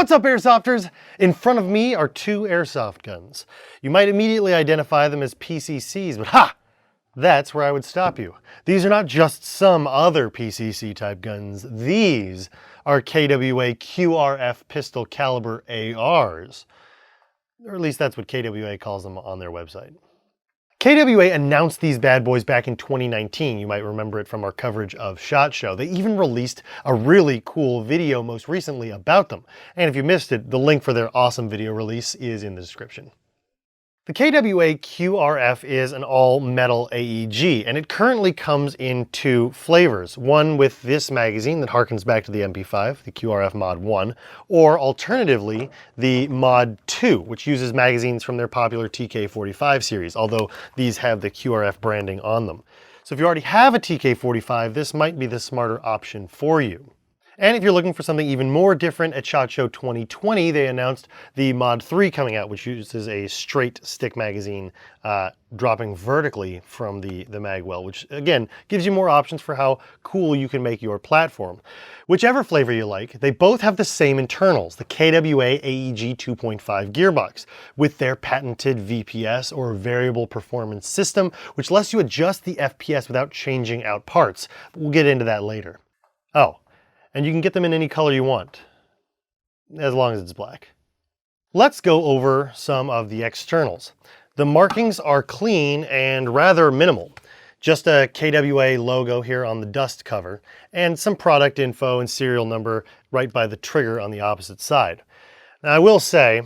What's up, Airsofters? In front of me are two airsoft guns. You might immediately identify them as PCCs, but ha! That's where I would stop you. These are not just some other PCC type guns. These are KWA QRF pistol caliber ARs. Or at least that's what KWA calls them on their website. KWA announced these bad boys back in 2019. You might remember it from our coverage of SHOT Show. They even released a really cool video most recently about them. And if you missed it, the link for their awesome video release is in the description. The KWA QRF is an all-metal AEG, and it currently comes in two flavors. One with this magazine that harkens back to the MP5, the QRF MOD.1, or alternatively, the MOD.2, which uses magazines from their popular TK.45 series, although these have the QRF branding on them. So if you already have a TK.45, this might be the smarter option for you. And if you're looking for something even more different, at SHOT Show 2020, they announced the MOD.3 coming out, which uses a straight stick magazine dropping vertically from the magwell, which again, gives you more options for how cool you can make your platform. Whichever flavor you like, they both have the same internals, the KWA AEG 2.5 gearbox, with their patented VPS or variable performance system, which lets you adjust the FPS without changing out parts. We'll get into that later. Oh. And you can get them in any color you want, as long as it's black. Let's go over some of the externals. The markings are clean and rather minimal. Just a KWA logo here on the dust cover, and some product info and serial number right by the trigger on the opposite side. Now I will say,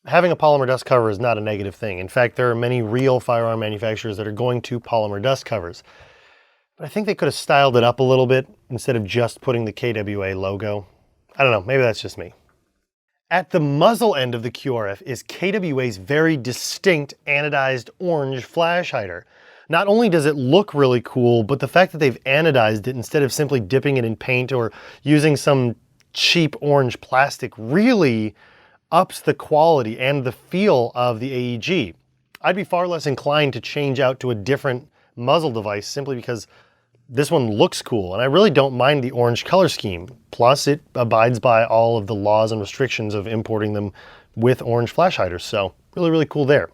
having a polymer dust cover is not a negative thing. In fact, there are many real firearm manufacturers that are going to polymer dust covers. But I think they could have styled it up a little bit instead of just putting the KWA logo. I don't know, maybe that's just me. At the muzzle end of the QRF is KWA's very distinct anodized orange flash hider. Not only does it look really cool, but the fact that they've anodized it instead of simply dipping it in paint or using some cheap orange plastic really ups the quality and the feel of the AEG. I'd be far less inclined to change out to a different muzzle device simply because this one looks cool, and I really don't mind the orange color scheme. Plus, it abides by all of the laws and restrictions of importing them with orange flash hiders, so really cool there.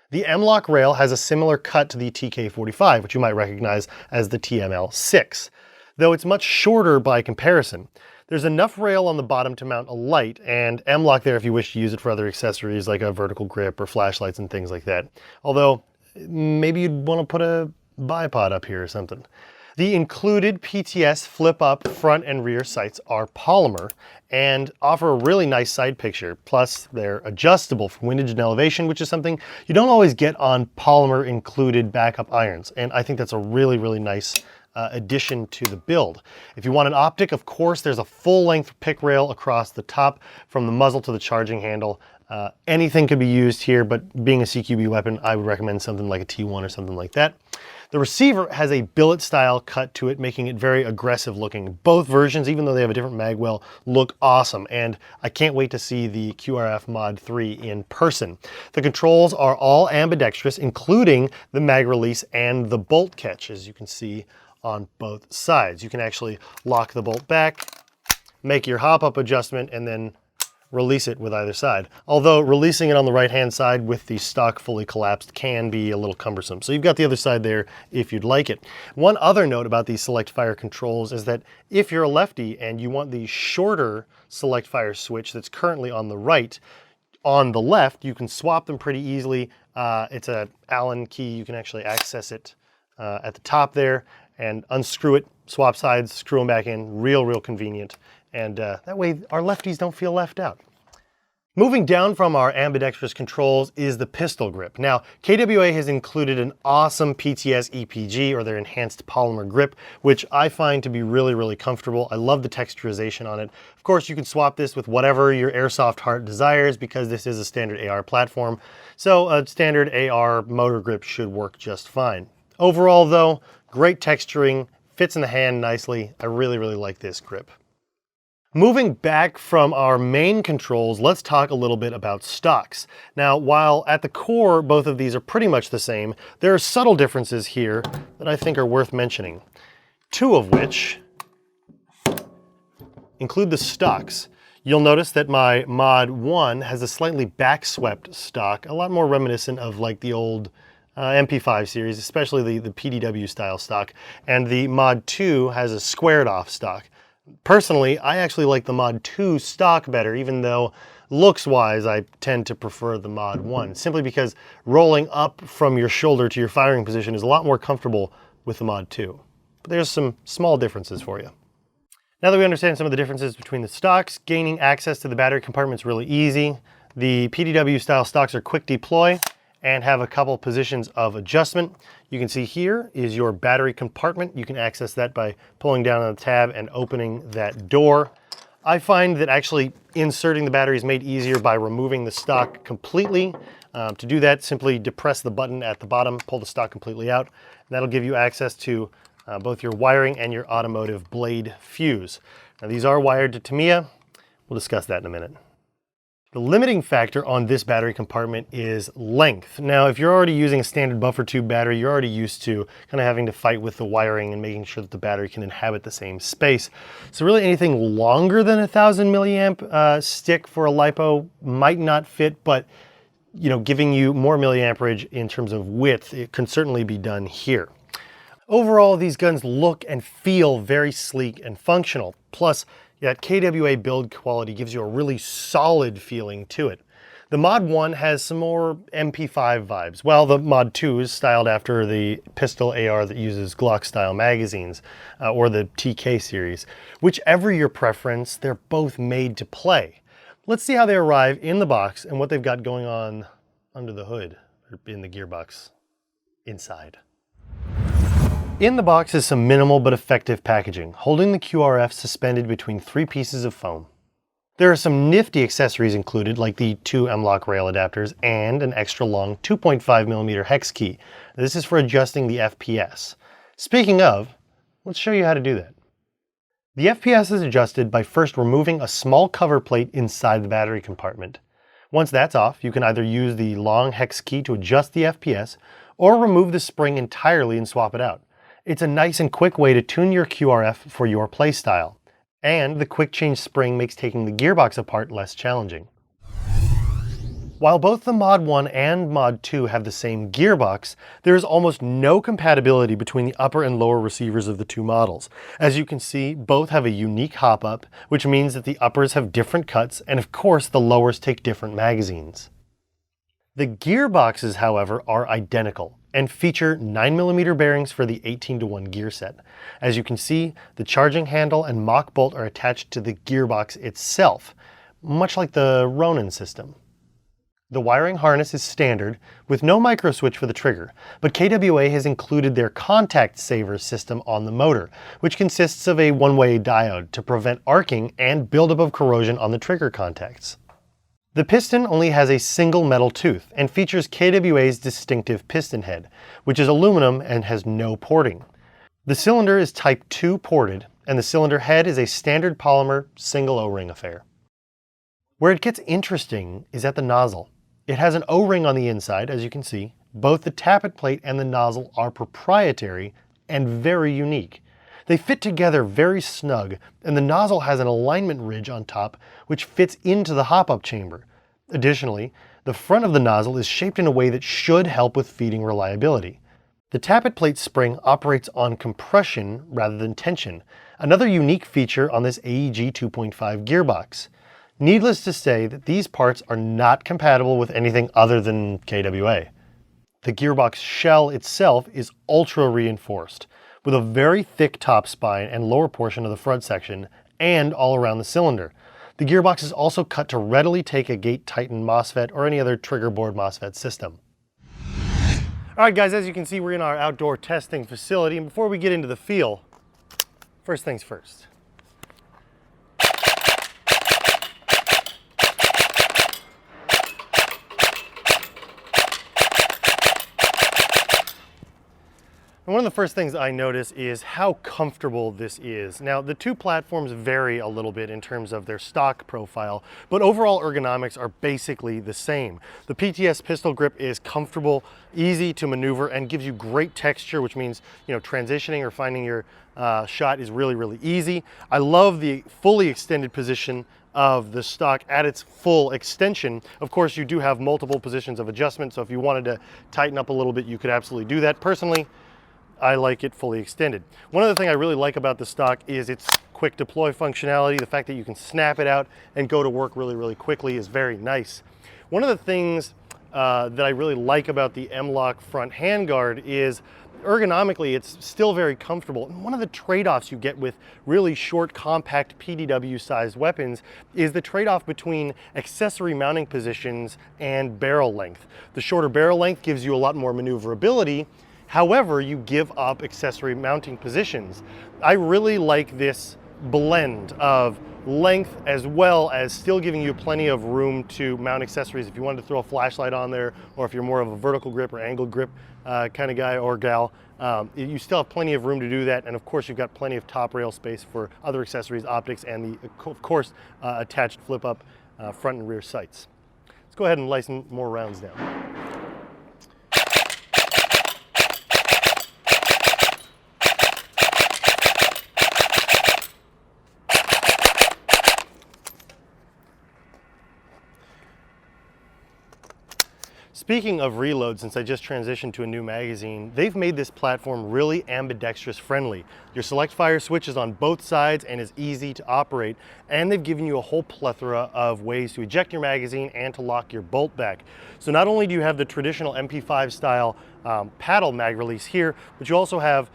The M-LOK rail has a similar cut to the TK.45, which you might recognize as the TML6, though it's much shorter by comparison. There's enough rail on the bottom to mount a light, and M-LOK there if you wish to use it for other accessories like a vertical grip or flashlights and things like that. Although, maybe you'd want to put a bipod up here or something. The included PTS flip-up front and rear sights are polymer and offer a really nice side picture. Plus, they're adjustable for windage and elevation, which is something you don't always get on polymer included backup irons. And I think that's a really nice addition to the build. If you want an optic, of course, there's a full-length pick rail across the top from the muzzle to the charging handle. Anything could be used here, but being a CQB weapon, I would recommend something like a T1 or something like that. The receiver has a billet style cut to it, making it very aggressive looking. Both versions, even though they have a different magwell, look awesome, and I can't wait to see the QRF MOD.3 in person. The controls are all ambidextrous, including the mag release and the bolt catch, as you can see on both sides. You can actually lock the bolt back, make your hop-up adjustment, and then release it with either side. Although releasing it on the right-hand side with the stock fully collapsed can be a little cumbersome. So you've got the other side there if you'd like it. One other note about these select fire controls is that if you're a lefty and you want the shorter select fire switch that's currently on the right, on the left, you can swap them pretty easily. It's an Allen key. You can actually access it at the top there and unscrew it, swap sides, screw them back in. Real convenient. And that way our lefties don't feel left out. Moving down from our ambidextrous controls is the pistol grip. Now, KWA has included an awesome PTS EPG, or their enhanced polymer grip, which I find to be really comfortable. I love the texturization on it. Of course, you can swap this with whatever your airsoft heart desires because this is a standard AR platform. So a standard AR motor grip should work just fine. Overall though, great texturing, fits in the hand nicely. I really like this grip. Moving back from our main controls, let's talk a little bit about stocks. Now, while at the core, both of these are pretty much the same, there are subtle differences here that I think are worth mentioning. Two of which include the stocks. You'll notice that my MOD.1 has a slightly back-swept stock, a lot more reminiscent of like the old MP5 series, especially the PDW style stock, and the MOD.2 has a squared off stock. Personally, I actually like the MOD.2 stock better, even though looks-wise I tend to prefer the MOD.1, simply because rolling up from your shoulder to your firing position is a lot more comfortable with the MOD.2. But there's some small differences for you. Now that we understand some of the differences between the stocks, gaining access to the battery compartment is really easy. The PDW style stocks are quick deploy and have a couple positions of adjustment. You can see here is your battery compartment. You can access that by pulling down on the tab and opening that door. I find that actually inserting the battery is made easier by removing the stock completely. To do that, simply depress the button at the bottom, pull the stock completely out. That'll give you access to both your wiring and your automotive blade fuse. Now these are wired to Tamiya. We'll discuss that in a minute. The limiting factor on this battery compartment is length. Now, if you're already using a standard buffer tube battery, you're already used to kind of having to fight with the wiring and making sure that the battery can inhabit the same space. So really anything longer than 1000 milliamp stick for a LiPo might not fit, but giving you more milliamperage in terms of width, it can certainly be done here. Overall, these guns look and feel very sleek and functional. Plus, that KWA build quality gives you a really solid feeling to it. The MOD.1 has some more MP5 vibes, while the MOD.2 is styled after the pistol AR that uses Glock-style magazines, or the TK series. Whichever your preference, they're both made to play. Let's see how they arrive in the box and what they've got going on under the hood, or in the gearbox, inside. In the box is some minimal but effective packaging, holding the QRF suspended between 3 pieces of foam. There are some nifty accessories included, like the 2 M-LOK rail adapters and an extra long 2.5mm hex key. This is for adjusting the FPS. Speaking of, let's show you how to do that. The FPS is adjusted by first removing a small cover plate inside the battery compartment. Once that's off, you can either use the long hex key to adjust the FPS, or remove the spring entirely and swap it out. It's a nice and quick way to tune your QRF for your playstyle. And the quick change spring makes taking the gearbox apart less challenging. While both the MOD.1 and MOD.2 have the same gearbox, there is almost no compatibility between the upper and lower receivers of the two models. As you can see, both have a unique hop-up, which means that the uppers have different cuts, and of course the lowers take different magazines. The gearboxes, however, are identical and feature 9mm bearings for the 18:1 gear set. As you can see, the charging handle and mock bolt are attached to the gearbox itself, much like the Ronin system. The wiring harness is standard, with no micro switch for the trigger, but KWA has included their contact saver system on the motor, which consists of a one-way diode to prevent arcing and buildup of corrosion on the trigger contacts. The piston only has a single metal tooth and features KWA's distinctive piston head, which is aluminum and has no porting. The cylinder is Type 2 ported, and the cylinder head is a standard polymer single O-ring affair. Where it gets interesting is at the nozzle. It has an O-ring on the inside, as you can see. Both the tappet plate and the nozzle are proprietary and very unique. They fit together very snug, and the nozzle has an alignment ridge on top which fits into the hop-up chamber. Additionally, the front of the nozzle is shaped in a way that should help with feeding reliability. The tappet plate spring operates on compression rather than tension, another unique feature on this AEG 2.5 gearbox. Needless to say that these parts are not compatible with anything other than KWA. The gearbox shell itself is ultra reinforced, with a very thick top spine and lower portion of the front section, and all around the cylinder. The gearbox is also cut to readily take a gate tighten MOSFET or any other trigger board MOSFET system. Alright guys, as you can see, we're in our outdoor testing facility, and before we get into the feel, first things first. And one of the first things I notice is how comfortable this is. Now, the two platforms vary a little bit in terms of their stock profile, but overall ergonomics are basically the same. The PTS pistol grip is comfortable, easy to maneuver, and gives you great texture, which means, transitioning or finding your shot is really, really easy. I love the fully extended position of the stock at its full extension. Of course, you do have multiple positions of adjustment, so if you wanted to tighten up a little bit, you could absolutely do that. Personally, I like it fully extended. One other thing I really like about the stock is its quick deploy functionality. The fact that you can snap it out and go to work really, really quickly is very nice. One of the things that I really like about the M-LOK front handguard is ergonomically it's still very comfortable. And one of the trade-offs you get with really short, compact PDW sized weapons is the trade-off between accessory mounting positions and barrel length. The shorter barrel length gives you a lot more maneuverability. However, you give up accessory mounting positions. I really like this blend of length as well as still giving you plenty of room to mount accessories if you wanted to throw a flashlight on there, or if you're more of a vertical grip or angled grip kind of guy or gal. You still have plenty of room to do that, and of course you've got plenty of top rail space for other accessories, optics, and the of course attached flip up front and rear sights. Let's go ahead and lay some more rounds down. Speaking of reload, since I just transitioned to a new magazine, they've made this platform really ambidextrous friendly. Your select fire switch is on both sides and is easy to operate, and they've given you a whole plethora of ways to eject your magazine and to lock your bolt back. So not only do you have the traditional MP5 style paddle mag release here, but you also have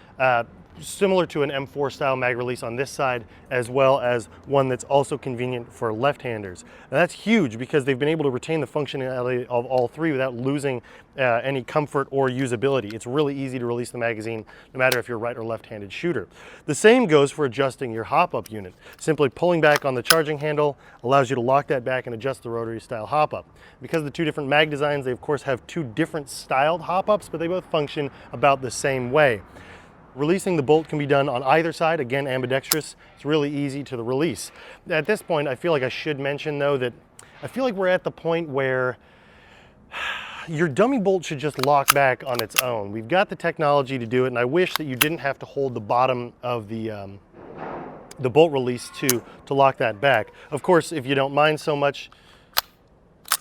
similar to an M4 style mag release on this side, as well as one that's also convenient for left-handers. And that's huge because they've been able to retain the functionality of all three without losing any comfort or usability. It's really easy to release the magazine no matter if you're a right or left-handed shooter. The same goes for adjusting your hop-up unit. Simply pulling back on the charging handle allows you to lock that back and adjust the rotary style hop-up. Because of the two different mag designs, they of course have two different styled hop-ups, but they both function about the same way. Releasing the bolt can be done on either side, again ambidextrous. It's really easy to the release. At this point, I feel like I should mention though that I feel like we're at the point where your dummy bolt should just lock back on its own. We've got the technology to do it, and I wish that you didn't have to hold the bottom of the bolt release to lock that back. Of course, if you don't mind so much,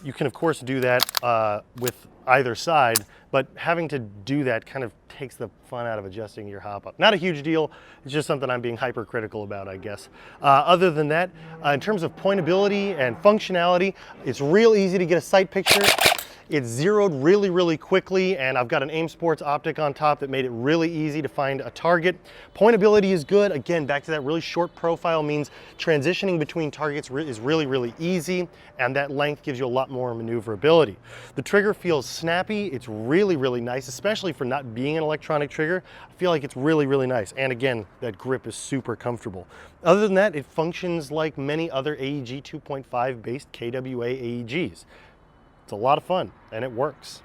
you can of course do that with either side, but having to do that kind of takes the fun out of adjusting your hop up. Not a huge deal, it's just something I'm being hypercritical about, I guess. Other than that, in terms of pointability and functionality, it's real easy to get a sight picture. It's zeroed really, really quickly, and I've got an Aim Sports optic on top that made it really easy to find a target. Pointability is good. Again, back to that really short profile means transitioning between targets is really, really easy, and that length gives you a lot more maneuverability. The trigger feels snappy. It's really, really nice, especially for not being an electronic trigger. I feel like it's really, really nice. And again, that grip is super comfortable. Other than that, it functions like many other AEG 2.5 based KWA AEGs. It's a lot of fun, and it works.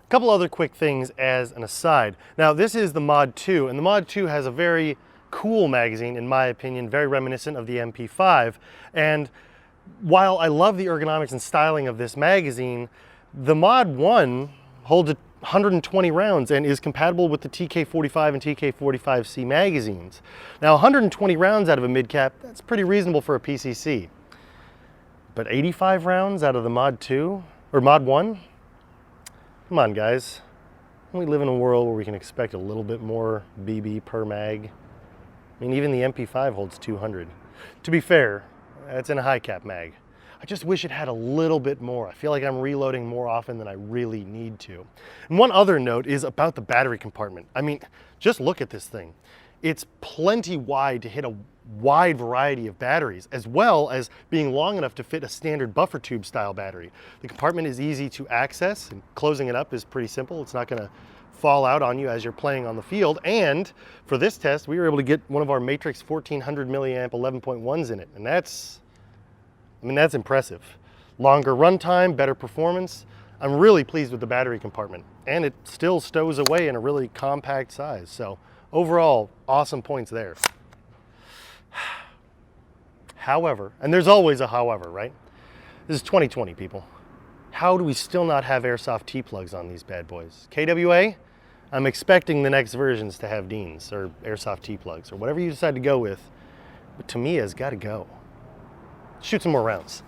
A couple other quick things as an aside. Now, this is the MOD.2, and the MOD.2 has a very cool magazine, in my opinion, very reminiscent of the MP5. And while I love the ergonomics and styling of this magazine, the MOD.1 holds 120 rounds and is compatible with the TK.45 and TK.45c magazines. Now, 120 rounds out of a mid-cap, that's pretty reasonable for a PCC. But 85 rounds out of the MOD.2 or MOD.1? Come on, guys. We live in a world where we can expect a little bit more BB per mag. I mean, even the MP5 holds 200. To be fair, that's in a high cap mag. I just wish it had a little bit more. I feel like I'm reloading more often than I really need to. And one other note is about the battery compartment. I mean, just look at this thing. It's plenty wide to hit a wide variety of batteries, as well as being long enough to fit a standard buffer tube style battery. The compartment is easy to access, and closing it up is pretty simple. It's not gonna fall out on you as you're playing on the field. And for this test, we were able to get one of our Matrix 1400 milliamp 11.1s in it. And that's impressive. Longer runtime, better performance. I'm really pleased with the battery compartment, and it still stows away in a really compact size. So overall, awesome points there. However, and there's always a however, right? This is 2020, people. How do we still not have Airsoft T-plugs on these bad boys? KWA, I'm expecting the next versions to have Deans or Airsoft T-plugs or whatever you decide to go with, but Tamiya's got to go. shoot some more rounds.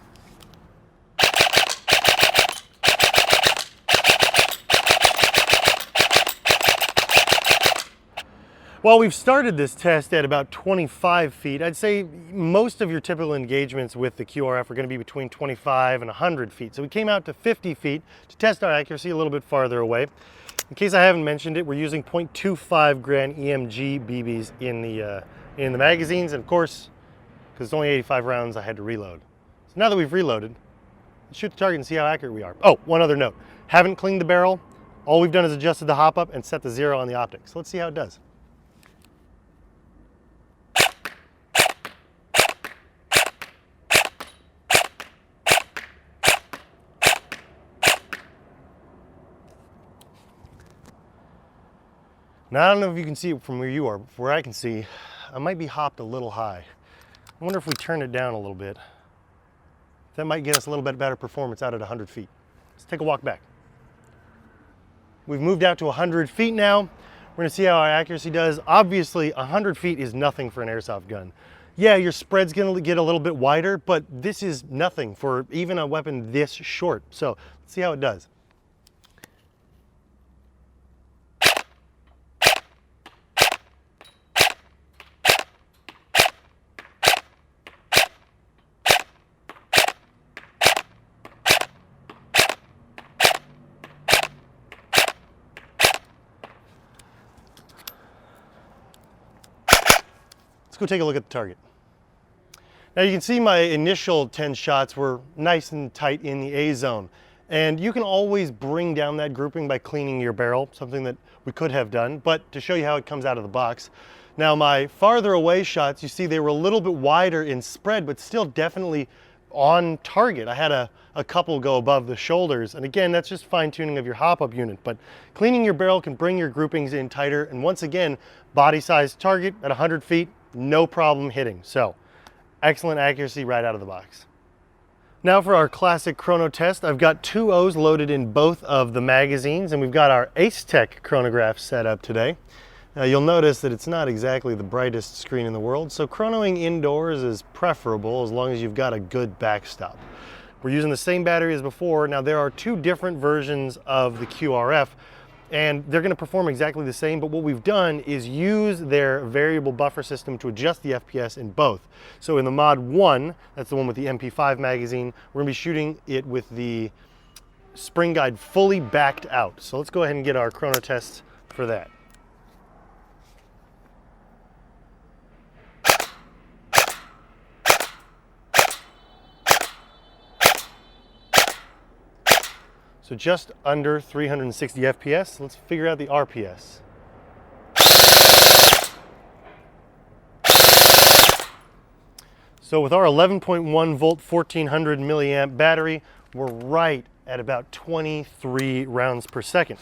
While we've started this test at about 25 feet, I'd say most of your typical engagements with the QRF are going to be between 25 and 100 feet. So we came out to 50 feet to test our accuracy a little bit farther away. In case I haven't mentioned it, we're using .25 grain EMG BBs in the magazines, and of course, because it's only 85 rounds, I had to reload. So now that we've reloaded, let's shoot the target and see how accurate we are. Oh, one other note. Haven't cleaned the barrel. All we've done is adjusted the hop up and set the 0 on the optic. So let's see how it does. Now, I don't know if you can see it from where you are, but from where I can see, I might be hopped a little high. I wonder if we turn it down a little bit. That might get us a little bit better performance out at 100 feet. Let's take a walk back. We've moved out to 100 feet now. We're gonna see how our accuracy does. Obviously, 100 feet is nothing for an airsoft gun. Yeah, your spread's gonna get a little bit wider, but this is nothing for even a weapon this short. So let's see how it does. Let's go take a look at the target. Now you can see my initial 10 shots were nice and tight in the A zone. And you can always bring down that grouping by cleaning your barrel, something that we could have done, but to show you how it comes out of the box. Now my farther away shots, you see they were a little bit wider in spread, but still definitely on target. I had a couple go above the shoulders. And again, that's just fine tuning of your hop up unit, but cleaning your barrel can bring your groupings in tighter. And once again, body size target at 100 feet, no problem hitting. So excellent accuracy right out of the box. Now for our classic chrono test, I've got two O's loaded in both of the magazines, and we've got our Ace-Tech chronograph set up today. Now you'll notice that it's not exactly the brightest screen in the world, so chronoing indoors is preferable as long as you've got a good backstop. We're using the same battery as before. Now there are two different versions of the QRF, and they're going to perform exactly the same, but what we've done is use their variable buffer system to adjust the FPS in both. So in the MOD.1, that's the one with the MP5 magazine, we're going to be shooting it with the spring guide fully backed out. So let's go ahead and get our chrono test for that. So just under 360 FPS. Let's figure out the RPS. So with our 11.1 volt, 1400 milliamp battery, we're right at about 23 rounds per second.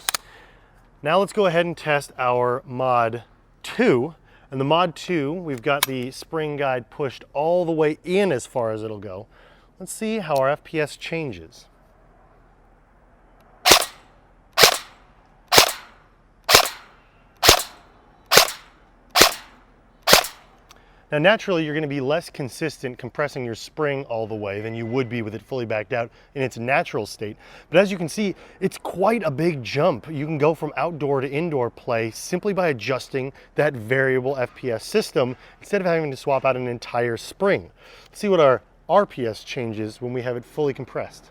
Now let's go ahead and test our MOD.2. And the MOD.2, we've got the spring guide pushed all the way in as far as it'll go. Let's see how our FPS changes. Now naturally you're going to be less consistent compressing your spring all the way than you would be with it fully backed out in its natural state. But as you can see, it's quite a big jump. You can go from outdoor to indoor play simply by adjusting that variable FPS system instead of having to swap out an entire spring. Let's see what our RPS changes when we have it fully compressed.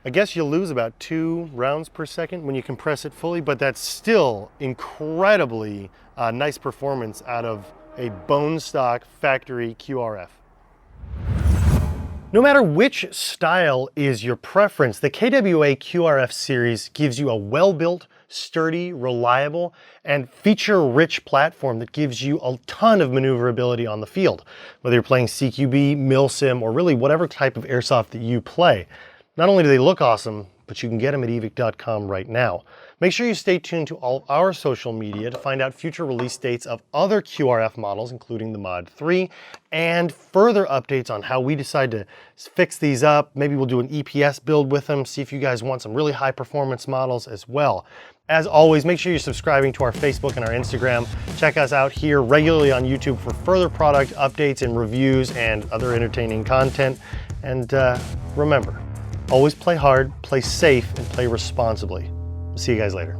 I guess you'll lose about 2 rounds per second when you compress it fully, but that's still incredibly nice performance out of a bone stock factory QRF. No matter which style is your preference, the KWA QRF series gives you a well-built, sturdy, reliable, and feature-rich platform that gives you a ton of maneuverability on the field, whether you're playing CQB, milsim, or really whatever type of airsoft that you play. Not only do they look awesome, but you can get them at Evike.com right now. Make sure you stay tuned to all our social media to find out future release dates of other QRF models, including the MOD.3, and further updates on how we decide to fix these up. Maybe we'll do an EPS build with them, see if you guys want some really high performance models as well. As always, make sure you're subscribing to our Facebook and our Instagram. Check us out here regularly on YouTube for further product updates and reviews and other entertaining content. And remember, always play hard, play safe, and play responsibly. See you guys later.